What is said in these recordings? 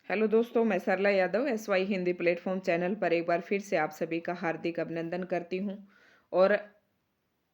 Hello दोस्तों, मैं Sarla Yadav SY Hindi platform channel पर एक बार फिर से आप सभी का हार्दिक अभिनंदन करती हूँ। और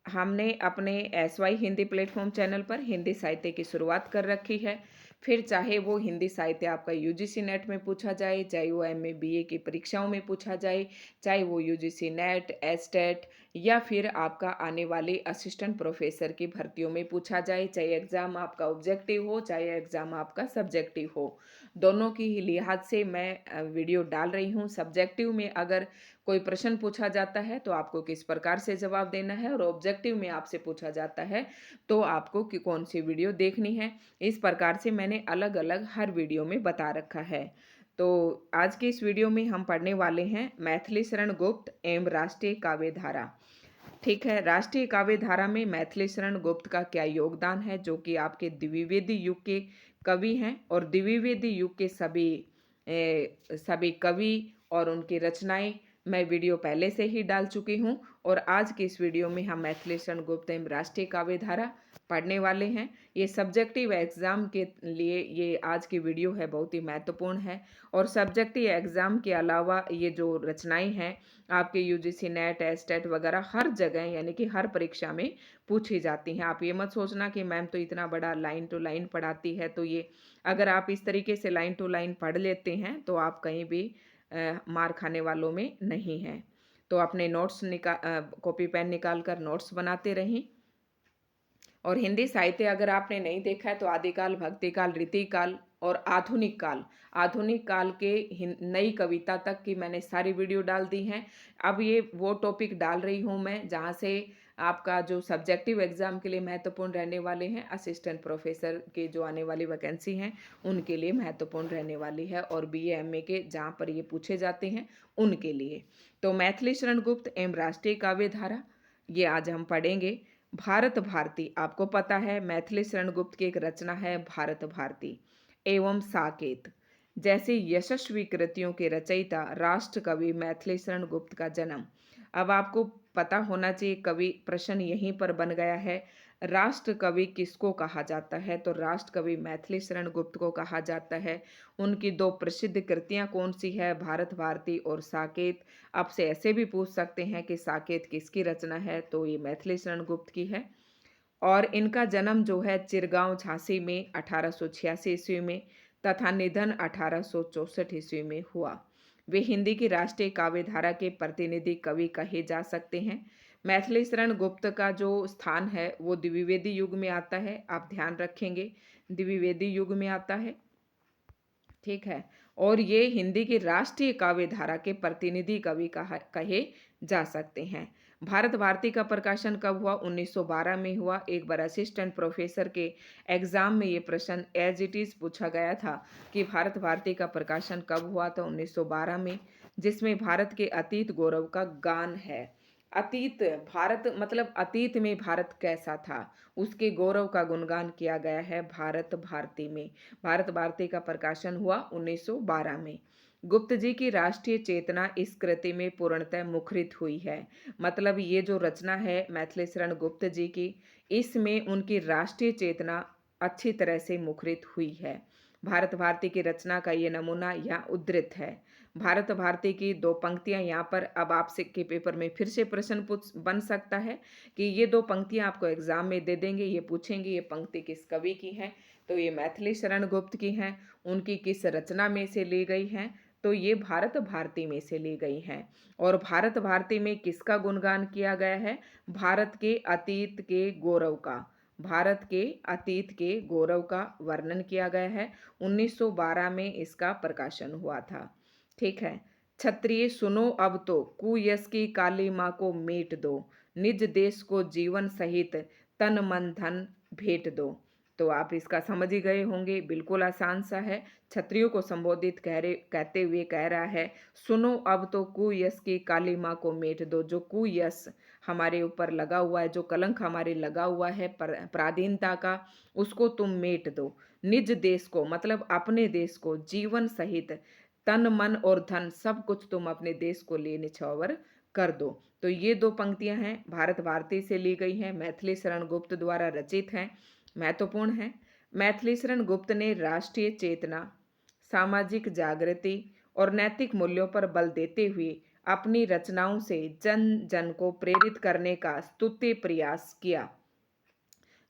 हमने अपने SY हिंदी प्लेटफॉर्म चैनल पर हिंदी साहित्य की शुरुआत कर रखी है। फिर चाहे वो हिंदी साहित्य आपका UGC नेट में पूछा जाए, चाहे वो MA BA की परीक्षाओं में पूछा जाए, चाहे वो UGC नेट, एस्टेट या फिर आपका आने वाली असिस्टेंट प्रोफेसर की भर्तियों में पूछा जाए, चाहे एग्ज़ाम आपका ऑब्जेक्टिव हो, चाहे एग्ज़ाम आपका सब्जेक्टिव हो, दोनों की ही लिहाज से मैं वीडियो डाल रही हूँ। सब्जेक्टिव में अगर कोई प्रश्न पूछा जाता है तो आपको किस प्रकार से जवाब देना है, और ऑब्जेक्टिव में आपसे पूछा जाता है तो आपको कि कौन सी वीडियो देखनी है, इस प्रकार से मैंने अलग अलग हर वीडियो में बता रखा है। तो आज की इस वीडियो में हम पढ़ने वाले हैं मैथिली शरण गुप्त एवं राष्ट्रीय काव्य धारा। ठीक है, राष्ट्रीय काव्य धारा में मैथिली शरण गुप्त का क्या योगदान है, जो कि आपके द्विवेदी युग के कवि हैं, और द्विवेदी युग के सभी कवि और उनकी रचनाएं मैं वीडियो पहले से ही डाल चुकी हूं। और आज की इस वीडियो में हम मैथिली शरण गुप्त एवं राष्ट्रीय काव्य धारा पढ़ने वाले हैं। ये सब्जेक्टिव एग्ज़ाम के लिए ये आज की वीडियो है, बहुत ही महत्वपूर्ण है। और सब्जेक्टिव एग्ज़ाम के अलावा ये जो रचनाएं हैं आपके UGC नेट, एस्टेट वगैरह हर जगह यानी कि हर परीक्षा में पूछी जाती हैं। आप ये मत सोचना कि मैम तो इतना बड़ा लाइन टू लाइन पढ़ाती है, तो ये अगर आप इस तरीके से लाइन टू लाइन पढ़ लेते हैं तो आप कहीं भी मार खाने वालों में नहीं हैं। तो अपने नोट्स कॉपी पेन निकाल कर नोट्स बनाते रहें। और हिंदी साहित्य अगर आपने नहीं देखा है तो आदिकाल, भक्तिकाल, रीतिकाल और आधुनिक काल के नई कविता तक की मैंने सारी वीडियो डाल दी हैं। अब ये वो टॉपिक डाल रही हूँ मैं जहाँ से आपका जो सब्जेक्टिव एग्ज़ाम के लिए महत्वपूर्ण रहने वाले हैं, असिस्टेंट प्रोफेसर के जो आने वाली वैकेंसी हैं उनके लिए महत्वपूर्ण रहने वाली है, और BA MA के जहाँ पर ये पूछे जाते हैं उनके लिए। तो मैथिली शरण गुप्त एवं राष्ट्रीय काव्य धारा ये आज हम पढ़ेंगे। भारत भारती, आपको पता है मैथिली शरण गुप्त की एक रचना है भारत भारती एवं साकेत जैसी यशस्वी कृतियों के रचयिता राष्ट्र कवि मैथिली शरण गुप्त का जन्म। अब आपको पता होना चाहिए, कवि प्रश्न यहीं पर बन गया है, राष्ट्र कवि किसको कहा जाता है, तो राष्ट्र कवि मैथिली शरण गुप्त को कहा जाता है। उनकी दो प्रसिद्ध कृतियां कौन सी है, भारत भारती और साकेत। आपसे ऐसे भी पूछ सकते हैं कि साकेत किसकी रचना है, तो ये मैथिली शरण गुप्त की है। और इनका जन्म जो है चिरगांव झांसी में 1886 ईस्वी में तथा निधन 1864 ईस्वी में हुआ। वे हिंदी की राष्ट्रीय काव्य धारा के प्रतिनिधि कवि कहे जा सकते हैं। मैथिली शरण गुप्त का जो स्थान है वो द्विवेदी युग में आता है, आप ध्यान रखेंगे, द्विवेदी युग में आता है। ठीक है, और ये हिंदी की राष्ट्रीय काव्य धारा के प्रतिनिधि कवि कहे जा सकते हैं। भारत भारती का प्रकाशन कब हुआ, 1912 में हुआ। एक बार असिस्टेंट प्रोफेसर के एग्जाम में ये प्रश्न एज इट इज पूछा गया था कि भारत भारती का प्रकाशन कब हुआ था, 1912 में, जिसमें भारत के अतीत गौरव का गान है। अतीत भारत मतलब अतीत में भारत कैसा था, उसके गौरव का गुणगान किया गया है भारत भारती में। भारत भारती का प्रकाशन हुआ 1912 में। गुप्त जी की राष्ट्रीय चेतना इस कृति में पूर्णतः मुखरित हुई है। मतलब ये जो रचना है मैथिली शरण गुप्त जी की, इसमें उनकी राष्ट्रीय चेतना अच्छी तरह से मुखरित हुई है। भारत भारती की रचना का ये नमूना यहाँ उद्धृत है। भारत भारती की दो पंक्तियां यहाँ पर, अब आपसे के पेपर में फिर से प्रश्न पूछ बन सकता है कि ये दो पंक्तियां आपको एग्जाम में दे देंगे, ये पूछेंगे ये पंक्ति किस कवि की है, तो ये मैथिली शरण गुप्त की हैं। उनकी किस रचना में से ली गई हैं, तो ये भारत भारती में से ली गई हैं। और भारत भारती में किसका गुणगान किया गया है, भारत के अतीत के गौरव का, भारत के अतीत के गौरव का वर्णन किया गया है। 1912 में इसका प्रकाशन हुआ था। ठीक है, क्षत्रिय सुनो अब तो, कुयस की काली माँ को मेट दो, निज देश को जीवन सहित तन मन धन भेंट दो। तो आप इसका समझ ही गए होंगे, बिल्कुल आसान सा है। क्षत्रियों को संबोधित कहते हुए कह रहा है, सुनो अब तो कुयस की काली माँ को मेट दो। जो कुयस हमारे ऊपर लगा हुआ है, जो कलंक हमारे लगा हुआ है पराधीनता का, उसको तुम मेट दो। निज देश को मतलब अपने देश को, जीवन सहित तन मन और धन सब कुछ तुम अपने देश को ले निछावर कर दो। तो ये दो पंक्तियां हैं, भारत भारती से ली गई हैं, मैथिली शरण गुप्त द्वारा रचित हैं, महत्वपूर्ण है। मैथिली शरण गुप्त ने राष्ट्रीय चेतना सामाजिक जागृति और नैतिक मूल्यों पर बल देते हुए अपनी रचनाओं से जन जन को प्रेरित करने का स्तुत्य प्रयास किया।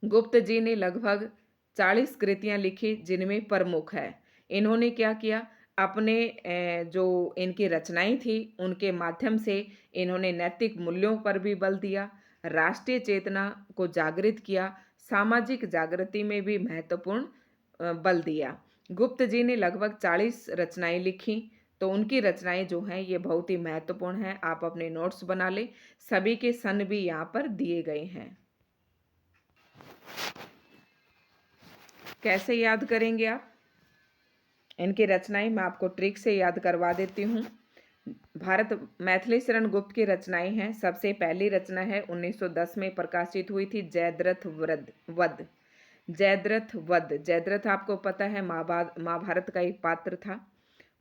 गुप्त जी ने लगभग 40 कृतियां लिखी, जिनमें प्रमुख है, इन्होंने क्या किया, अपने जो इनकी रचनाएं थी उनके माध्यम से इन्होंने नैतिक मूल्यों पर भी बल दिया, राष्ट्रीय चेतना को जागृत किया, सामाजिक जागृति में भी महत्वपूर्ण बल दिया। गुप्त जी ने लगभग 40 रचनाएं लिखी, तो उनकी रचनाएं जो हैं ये बहुत ही महत्वपूर्ण हैं। आप अपने नोट्स बना लें, सभी के सन भी यहाँ पर दिए गए हैं। कैसे याद करेंगे आप इनकी रचनाएं? मैं आपको ट्रिक से याद करवा देती हूँ। मैथिली शरण गुप्त की रचनाएं हैं। सबसे पहली रचना है 1910 में प्रकाशित हुई थी, जयद्रथ वध। जयद्रथ वध, जयद्रथ आपको पता है महाभारत का एक पात्र था।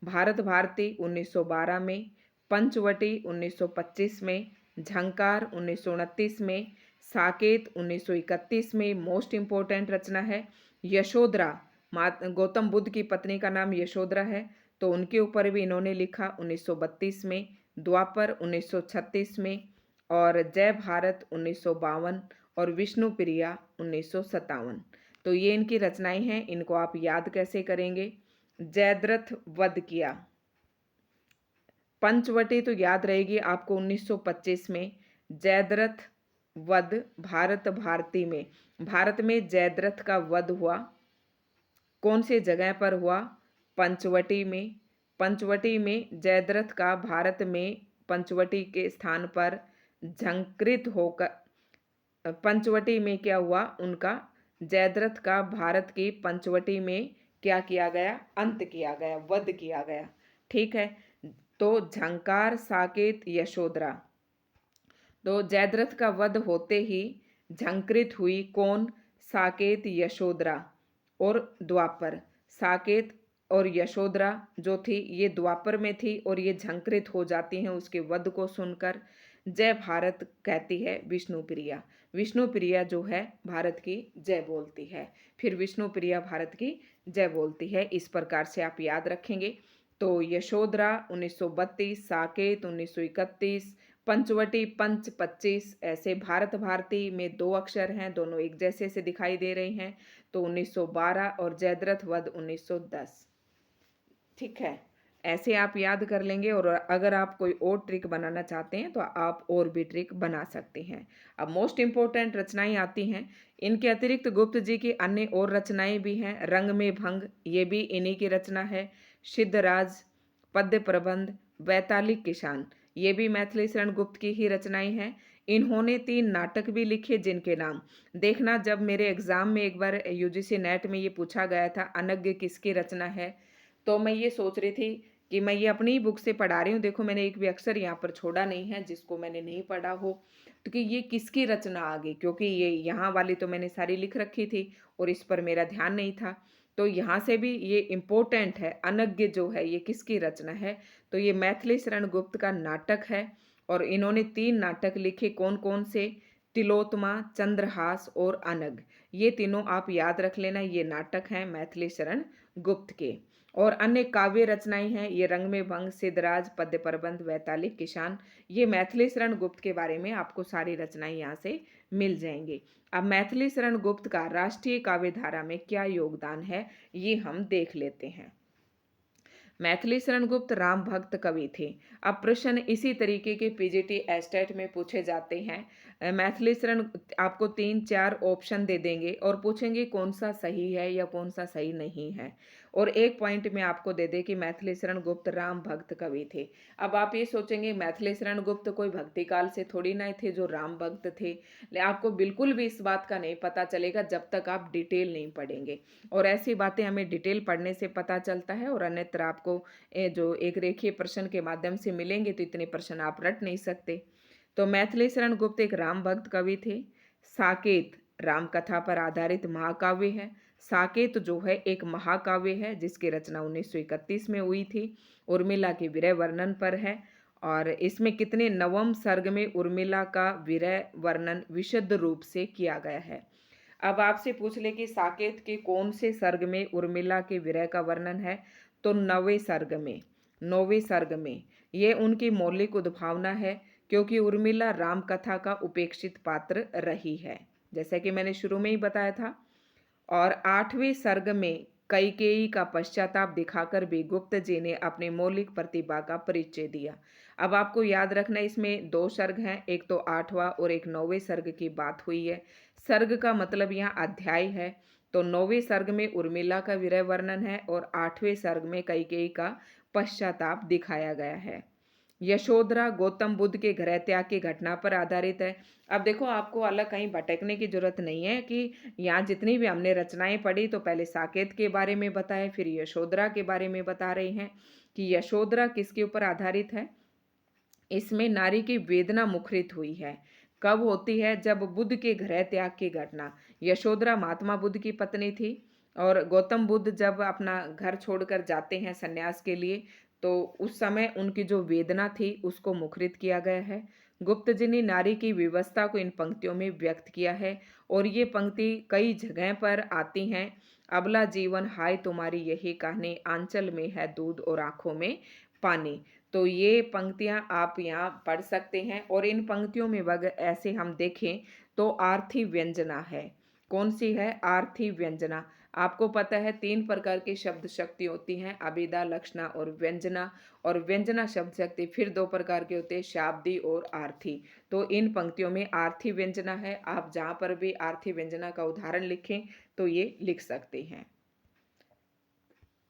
भारत भारती 1912 में, पंचवटी 1925 में, झंकार 1929 में, साकेत 1931 में। मोस्ट इंपॉर्टेंट रचना है यशोधरा, गौतम बुद्ध की पत्नी का नाम यशोधरा है, तो उनके ऊपर भी इन्होंने लिखा 1932 में, द्वापर 1936 में, और जय भारत 1952 और विष्णु प्रिया 1957। तो ये इनकी रचनाएं हैं। इनको आप याद कैसे करेंगे? जयद्रथ वध किया, पंचवटी तो याद रहेगी आपको 1925 में, जयद्रथ वध भारत भारती में। भारत में जयद्रथ का वध हुआ, कौन से जगह पर हुआ? पंचवटी में। पंचवटी में जयद्रथ का भारत में पंचवटी के स्थान पर झंकृत होकर, पंचवटी में क्या हुआ उनका, जयद्रथ का भारत की पंचवटी में क्या किया गया? अंत किया गया, वध किया गया। ठीक है, तो झंकार, साकेत, यशोधरा। तो जयद्रथ का वध होते ही झंकृत हुई कौन? साकेत, यशोधरा और द्वापर। साकेत और यशोधरा जो थी ये द्वापर में थी और ये झंकृत हो जाती हैं उसके वध को सुनकर। जय भारत कहती है विष्णु प्रिया, विष्णु प्रिया जो है भारत की जय बोलती है, फिर विष्णु प्रिया भारत की जय बोलती है। इस प्रकार से आप याद रखेंगे। तो यशोधरा 1932, साकेत 1931, पंचवटी पंच 25, ऐसे भारत भारती में 2 अक्षर हैं, दोनों एक जैसे से दिखाई दे रहे हैं, तो 1912 और जयद्रथ वध 1910। ठीक है, ऐसे आप याद कर लेंगे। और अगर आप कोई और ट्रिक बनाना चाहते हैं तो आप और भी ट्रिक बना सकते हैं। अब मोस्ट इंपॉर्टेंट रचनाएं आती हैं। इनके अतिरिक्त गुप्त जी की अन्य और रचनाएं भी हैं। रंग में भंग, ये भी इन्हीं की रचना है। सिद्धराज, पद्य प्रबंध, वैतालिक किसान, ये भी मैथिली शरण गुप्त की ही रचनाएं हैं। इन्होंने 3 नाटक भी लिखे जिनके नाम देखना, जब मेरे एग्जाम में एक बार यूजीसी नेट में ये पूछा गया था अनज्ञ किसकी रचना है, तो मैं ये सोच रही थी कि मैं ये अपनी ही बुक से पढ़ा रही हूँ। देखो मैंने एक भी अक्षर यहाँ पर छोड़ा नहीं है जिसको मैंने नहीं पढ़ा हो, तो कि ये किसकी रचना आ गई, क्योंकि ये यहाँ वाली तो मैंने सारी लिख रखी थी और इस पर मेरा ध्यान नहीं था। तो यहाँ से भी ये इम्पोर्टेंट है, अनज्ञ जो है ये किसकी रचना है, तो ये मैथिली शरण गुप्त का नाटक है। और इन्होंने 3 नाटक लिखे, कौन कौन से? तिलोत्तमा, चंद्रहास और अनग, ये तीनों आप याद रख लेना, ये नाटक हैं मैथिली शरण गुप्त के। और अन्य काव्य रचनाएं हैं ये रंग में भंग, सिद्धराज, पद्य प्रबंध, वैतालिक किसान, ये मैथिली शरण गुप्त के बारे में आपको सारी रचनाएं यहाँ से मिल जाएंगी। अब मैथिली शरण गुप्त का राष्ट्रीय काव्य धारा में क्या योगदान है ये हम देख लेते हैं। मैथिली शरण गुप्त राम भक्त कवि थे। अब प्रश्न इसी तरीके के पीजीटी एस्टेट में पूछे जाते हैं। मैथिली शरण आपको 3-4 ऑप्शन दे देंगे और पूछेंगे कौन सा सही है या कौन सा सही नहीं है, और एक पॉइंट में आपको दे दे कि मैथिली शरण गुप्त राम भक्त कवि थे। अब आप ये सोचेंगे मैथिली शरण गुप्त कोई भक्ति काल से थोड़ी ना थे जो राम भक्त थे, आपको बिल्कुल भी इस बात का नहीं पता चलेगा जब तक आप डिटेल नहीं पढ़ेंगे, और ऐसी बातें हमें डिटेल पढ़ने से पता चलता है। और अन्यत्र आपको जो एक रेखीय प्रश्न के माध्यम से मिलेंगे तो इतने प्रश्न आप रट नहीं सकते। तो मैथिली शरण गुप्त एक राम भक्त कवि थे। साकेत राम कथा पर आधारित महाकाव्य है। साकेत जो है एक महाकाव्य है जिसकी रचना 1931 में हुई थी, उर्मिला के विरह वर्णन पर है। और इसमें कितने नवम सर्ग में उर्मिला का विरह वर्णन विशुद्ध रूप से किया गया है। अब आपसे पूछ ले कि साकेत के कौन से सर्ग में उर्मिला के विरह का वर्णन है, तो नौवें सर्ग में ये उनकी मौलिक उद्भावना है, क्योंकि उर्मिला राम कथा का उपेक्षित पात्र रही है, जैसा कि मैंने शुरू में ही बताया था। और 8वें सर्ग में कैकेयी का पश्चाताप दिखाकर भी गुप्त जी ने अपनी मौलिक प्रतिभा का परिचय दिया। अब आपको याद रखना, इसमें 2 सर्ग हैं, एक तो 8वां और एक 9वें सर्ग की बात हुई है। सर्ग का मतलब यहाँ अध्याय है। तो 9वें सर्ग में उर्मिला का विरह वर्णन है और 8वें सर्ग में कैकेयी का पश्चाताप दिखाया गया है। यशोधरा गौतम बुद्ध के गृह त्याग की घटना पर आधारित है। अब देखो, आपको अलग कहीं भटकने की जरूरत नहीं है कि यहाँ जितनी भी हमने रचनाएं पढ़ी तो पहले साकेत के बारे में बताए, फिर यशोधरा के बारे में बता रहे हैं कि यशोधरा किसके ऊपर आधारित है। इसमें नारी की वेदना मुखरित हुई है। कब होती है? जब बुद्ध के गृह त्याग की घटना। यशोधरा महात्मा बुद्ध की पत्नी थी और गौतम बुद्ध जब अपना घर छोड़कर जाते हैं संन्यास के लिए, तो उस समय उनकी जो वेदना थी उसको मुखरित किया गया है। गुप्त जी ने नारी की विवस्था को इन पंक्तियों में व्यक्त किया है और ये पंक्ति कई जगह पर आती हैं। अबला जीवन हाय तुम्हारी यही कहानी, आंचल में है दूध और आंखों में पानी। तो ये पंक्तियां आप यहाँ पढ़ सकते हैं। और इन पंक्तियों में अगर ऐसे हम देखें तो आर्थी व्यंजना है। कौन सी है? आर्थी व्यंजना। आपको पता है 3 प्रकार की शब्द शक्ति होती हैं, अभिधा, लक्षणा और व्यंजना। और व्यंजना शब्द शक्ति फिर 2 प्रकार के होते हैं, शाब्दी और आर्थी। तो इन पंक्तियों में आर्थी व्यंजना है। आप जहाँ पर भी आर्थी व्यंजना का उदाहरण लिखें तो ये लिख सकते हैं।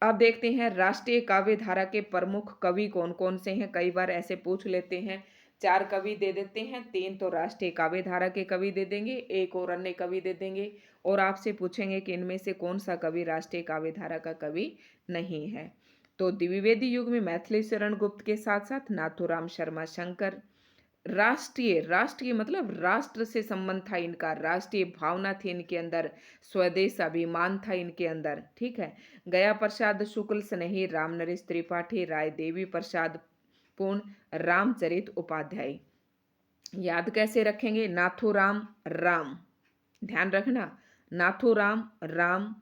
अब देखते हैं राष्ट्रीय काव्य धारा के प्रमुख कवि कौन कौन से हैं। कई बार ऐसे पूछ लेते हैं, 4 कवि दे देते हैं, 3 तो राष्ट्रीय काव्य धारा के कवि दे देंगे, एक और अन्य कवि दे देंगे, और आपसे पूछेंगे कि इनमें से कौन सा कवि राष्ट्रीय काव्य धारा का कवि नहीं है। तो द्विवेदी युग में मैथिली शरण गुप्त के साथ साथ नाथूराम शर्मा शंकर। राष्ट्रीय मतलब राष्ट्र से संबंध था इनका, राष्ट्रीय भावना थी इनके अंदर, स्वदेश अभिमान था इनके अंदर। ठीक है। गया प्रसाद शुक्ल स्नेही, राम नरेश त्रिपाठी, राय देवी प्रसाद पूर्ण, रामचरित उपाध्याय। याद कैसे रखेंगे? नाथूराम राम, ध्यान रखना, नाथूराम राम,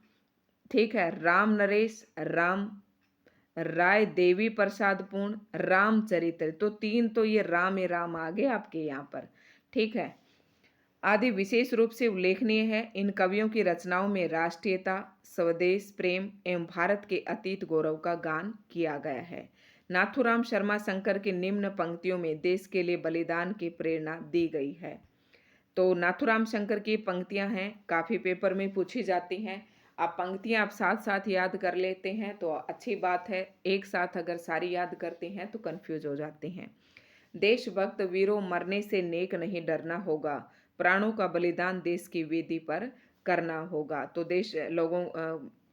ठीक है, राम नरेश राम, राय देवी प्रसाद पूर्ण, रामचरित्र। तो 3 तो ये राम राम आ गए आपके यहाँ पर। ठीक है। आदि विशेष रूप से उल्लेखनीय है। इन कवियों की रचनाओं में राष्ट्रीयता, स्वदेश प्रेम एवं भारत के अतीत गौरव का गान किया गया है। नाथूराम शर्मा शंकर की निम्न पंक्तियों में देश के लिए बलिदान की प्रेरणा दी गई है। तो नाथूराम शंकर की पंक्तियां हैं, काफ़ी पेपर में पूछी जाती हैं। आप पंक्तियां आप साथ साथ याद कर लेते हैं तो अच्छी बात है, एक साथ अगर सारी याद करते हैं तो कंफ्यूज हो जाते हैं। देशभक्त वीरों, मरने से नेक नहीं डरना होगा, प्राणों का बलिदान देश की वेदी पर करना होगा। तो देश लोगों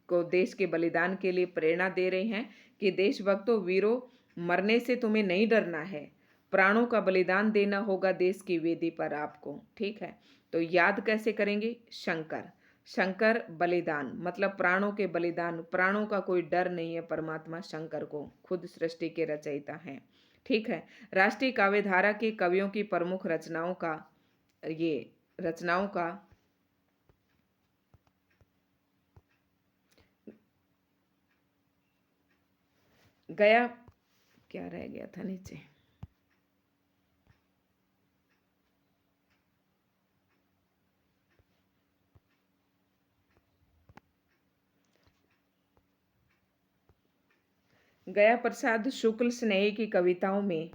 को देश के बलिदान के लिए प्रेरणा दे रहे हैं कि देशभक्तों वीरों, मरने से तुम्हें नहीं डरना है, प्राणों का बलिदान देना होगा देश की वेदी पर आपको। ठीक है। तो याद कैसे करेंगे? शंकर, शंकर बलिदान मतलब प्राणों के बलिदान, प्राणों का कोई डर नहीं है परमात्मा शंकर को, खुद सृष्टि के रचयिता हैं। ठीक है। राष्ट्रीय काव्य धारा के कवियों की प्रमुख रचनाओं का गया, क्या रह गया था नीचे, गया प्रसाद शुक्ल स्नेही की कविताओं में,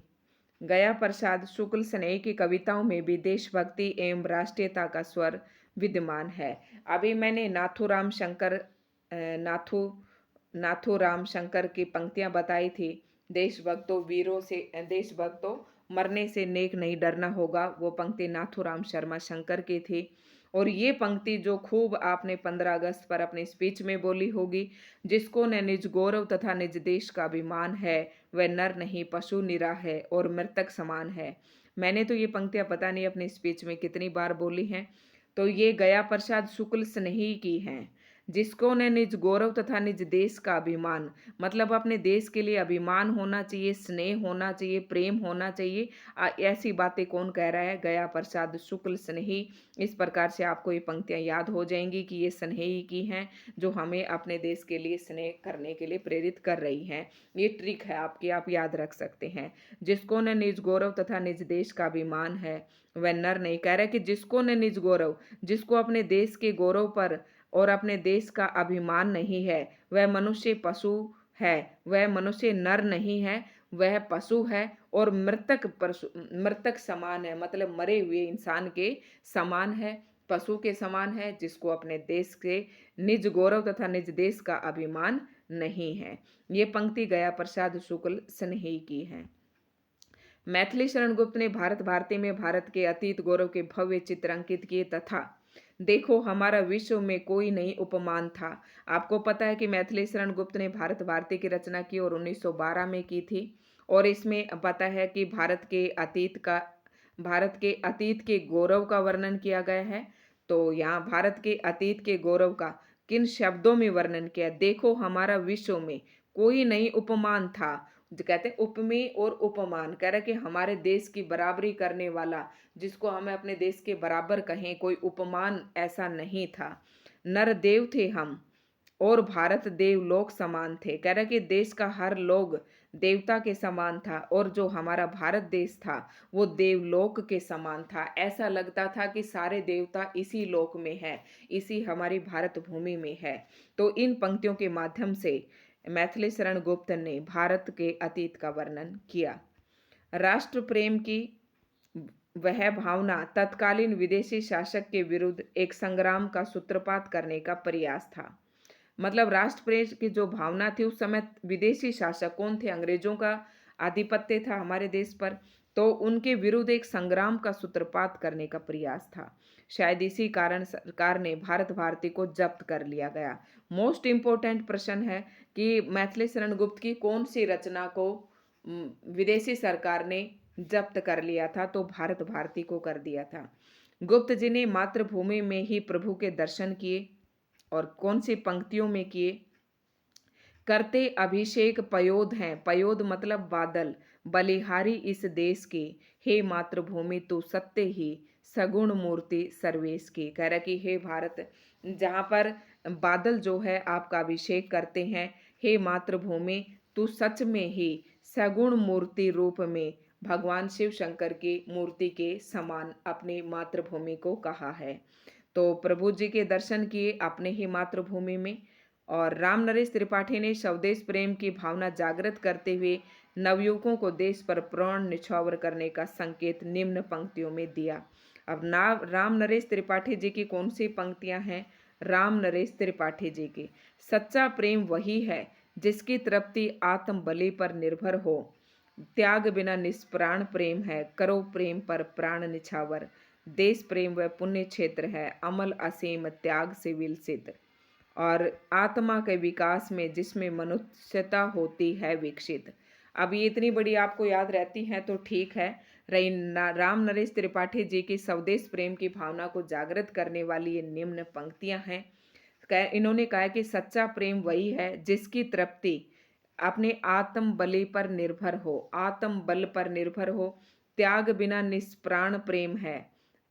गया प्रसाद शुक्ल स्नेही की कविताओं में भी देशभक्ति एवं राष्ट्रीयता का स्वर विद्यमान है। अभी मैंने नाथूराम शंकर की पंक्तियां बताई थी, देशभक्तों मरने से नेक नहीं डरना होगा, वो पंक्ति नाथूराम शर्मा शंकर की थी। और ये पंक्ति जो खूब आपने 15 अगस्त पर अपनी स्पीच में बोली होगी, जिसको न निज गौरव तथा निज देश का अभिमान है, वह नर नहीं पशु निरा है और मृतक समान है। मैंने तो ये पंक्तियां पता नहीं अपनी स्पीच में कितनी बार बोली हैं। तो ये गया प्रसाद शुक्ल स्नेही की हैं। जिसको ने निज गौरव तथा निज देश का अभिमान, मतलब अपने देश के लिए अभिमान होना चाहिए, स्नेह होना चाहिए, प्रेम होना चाहिए। ऐसी बातें कौन कह रहा है? गया प्रसाद शुक्ल स्नेही। इस प्रकार से आपको ये पंक्तियां याद हो जाएंगी कि ये स्नेही की हैं, जो हमें अपने देश के लिए स्नेह करने के लिए प्रेरित कर रही हैं। ये ट्रिक है आपकी, आप याद रख सकते हैं। जिसको ने निज गौरव तथा निज देश का अभिमान है, वह नर नहीं। कह रहा है कि जिसको ने निज गौरव, जिसको अपने देश के गौरव पर और अपने देश का अभिमान नहीं है, वह मनुष्य पशु है, वह मनुष्य नर नहीं है, वह पशु है और मृतक समान है, मतलब मरे हुए इंसान के समान है, पशु के समान है, जिसको अपने देश के निज गौरव तथा निज देश का अभिमान नहीं है। ये पंक्ति गया प्रसाद शुक्ल स्नेही की है। मैथिली शरण गुप्त ने भारत भारती में भारत के अतीत गौरव के भव्य चित्र अंकित किए तथा देखो हमारा विश्व में कोई नहीं उपमान था। आपको पता है कि मैथिली शरण गुप्त ने भारत भारती की रचना की और 1912 में की थी। और इसमें पता है कि भारत के अतीत के गौरव का वर्णन किया गया है। तो यहाँ भारत के अतीत के गौरव का किन शब्दों में वर्णन किया? देखो हमारा विश्व में कोई नहीं उपमान था। जो कहते हैं उपमेय और उपमान, कह रहा कि हमारे देश की बराबरी करने वाला, जिसको हमें अपने देश के बराबर कहें, कोई उपमान ऐसा नहीं था। नर देव थे हम और भारत देवलोक समान थे। कह रहा कि देश का हर लोग देवता के समान था और जो हमारा भारत देश था वो देवलोक के समान था। ऐसा लगता था कि सारे देवता इसी लोक में है, इसी हमारी भारत भूमि में है। तो इन पंक्तियों के माध्यम से मैथिली शरण गुप्त ने भारत के अतीत का वर्णन किया। राष्ट्र प्रेम की वह भावना तत्कालीन विदेशी शासक के विरुद्ध एक संग्राम का सूत्रपात करने का प्रयास था। मतलब राष्ट्र प्रेम की जो भावना थी, उस समय विदेशी शासक कौन थे? अंग्रेजों का आधिपत्य था हमारे देश पर, तो उनके विरुद्ध एक संग्राम का सूत्रपात करने का प्रयास था। शायद इसी कारण सरकार ने भारत भारती को जब्त कर लिया गया। मोस्ट इम्पोर्टेंट प्रश्न है कि मैथिली शरण गुप्त की कौन सी रचना को विदेशी सरकार ने जब्त कर लिया था? तो भारत भारती को कर दिया था। गुप्त जी ने मातृभूमि में ही प्रभु के दर्शन किए और कौन सी पंक्तियों में किए? करते अभिषेक पयोद हैं, पयोद मतलब बादल, बलिहारी इस देश की, हे मातृभूमि तू सत्य ही सगुण मूर्ति सर्वेश की। कह रहा कि हे भारत, जहाँ पर बादल जो है आपका अभिषेक करते हैं, हे मातृभूमि तू सच में ही सगुण मूर्ति रूप में भगवान शिव शंकर की मूर्ति के समान अपनी मातृभूमि को कहा है। तो प्रभु जी के दर्शन किए अपने ही मातृभूमि में। और राम नरेश त्रिपाठी ने स्वदेश प्रेम की भावना जागृत करते हुए नवयुवकों को देश पर प्राण न्यौछावर करने का संकेत निम्न पंक्तियों में दिया। अब राम नरेश त्रिपाठी जी की कौन सी पंक्तियां हैं? राम नरेश त्रिपाठी जी की, सच्चा प्रेम वही है जिसकी तृप्ति आत्म बलि पर निर्भर हो, त्याग बिना निष्प्राण प्रेम है, करो प्रेम पर प्राण निछावर, देश प्रेम वह पुण्य क्षेत्र है, अमल असीम त्याग से विलसित। और आत्मा के विकास में जिसमें मनुष्यता होती है विकसित। अब ये इतनी बड़ी आपको याद रहती हैं तो ठीक है। रही राम नरेश त्रिपाठी जी की स्वदेश प्रेम की भावना को जागृत करने वाली ये निम्न पंक्तियां हैं। इन्होंने कहा कि सच्चा प्रेम वही है जिसकी तृप्ति अपने आत्म बलि पर निर्भर हो, आत्म बल पर निर्भर हो, त्याग बिना निष्प्राण प्रेम है।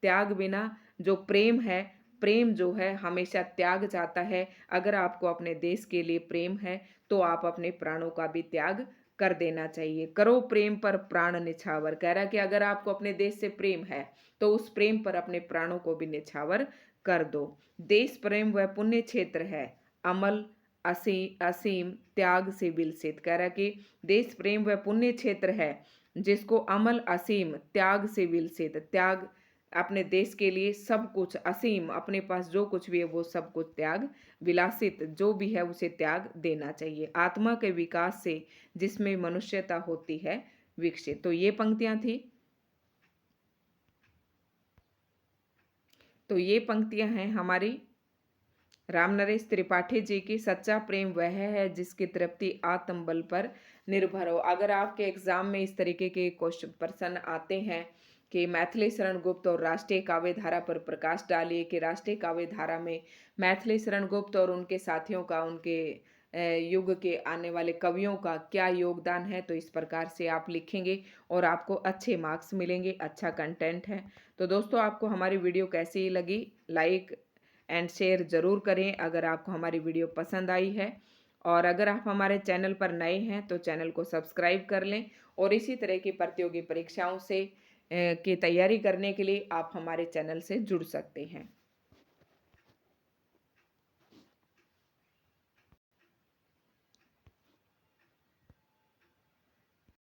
त्याग बिना जो प्रेम है, प्रेम जो है हमेशा त्याग चाहता है। अगर आपको अपने देश के लिए प्रेम है तो आप अपने प्राणों का भी त्याग कर देना चाहिए। करो प्रेम पर प्राण निछावर, कह रहा है कि अगर आपको अपने देश से प्रेम है तो उस प्रेम पर अपने प्राणों को भी निछावर कर दो। देश प्रेम वह पुण्य क्षेत्र है, अमल असीम त्याग से विलसित। कह रहा कि देश प्रेम वह पुण्य क्षेत्र है जिसको अमल असीम त्याग से विलसित, त्याग अपने देश के लिए सब कुछ असीम, अपने पास जो कुछ भी है वो सब कुछ त्याग, विलासित जो भी है उसे त्याग देना चाहिए, आत्मा के विकास से जिसमें मनुष्यता होती है विकसित। तो ये पंक्तियां थी। तो ये पंक्तियां हैं हमारी राम नरेश त्रिपाठी जी की, सच्चा प्रेम वह है जिसकी तृप्ति आत्म बल पर निर्भर हो। अगर आपके एग्जाम में इस तरीके के क्वेश्चन प्रश्न आते हैं कि मैथिली शरण गुप्त और राष्ट्रीय काव्य धारा पर प्रकाश डालिए कि राष्ट्रीय काव्य धारा में मैथिली शरण गुप्त और उनके साथियों का, उनके युग के आने वाले कवियों का क्या योगदान है। तो इस प्रकार से आप लिखेंगे और आपको अच्छे मार्क्स मिलेंगे, अच्छा कंटेंट है। तो दोस्तों, आपको हमारी वीडियो कैसी लगी, लाइक एंड शेयर ज़रूर करें अगर आपको हमारी वीडियो पसंद आई है। और अगर आप हमारे चैनल पर नए हैं तो चैनल को सब्सक्राइब कर लें, और इसी तरह की प्रतियोगी परीक्षाओं से की तैयारी करने के लिए आप हमारे चैनल से जुड़ सकते हैं।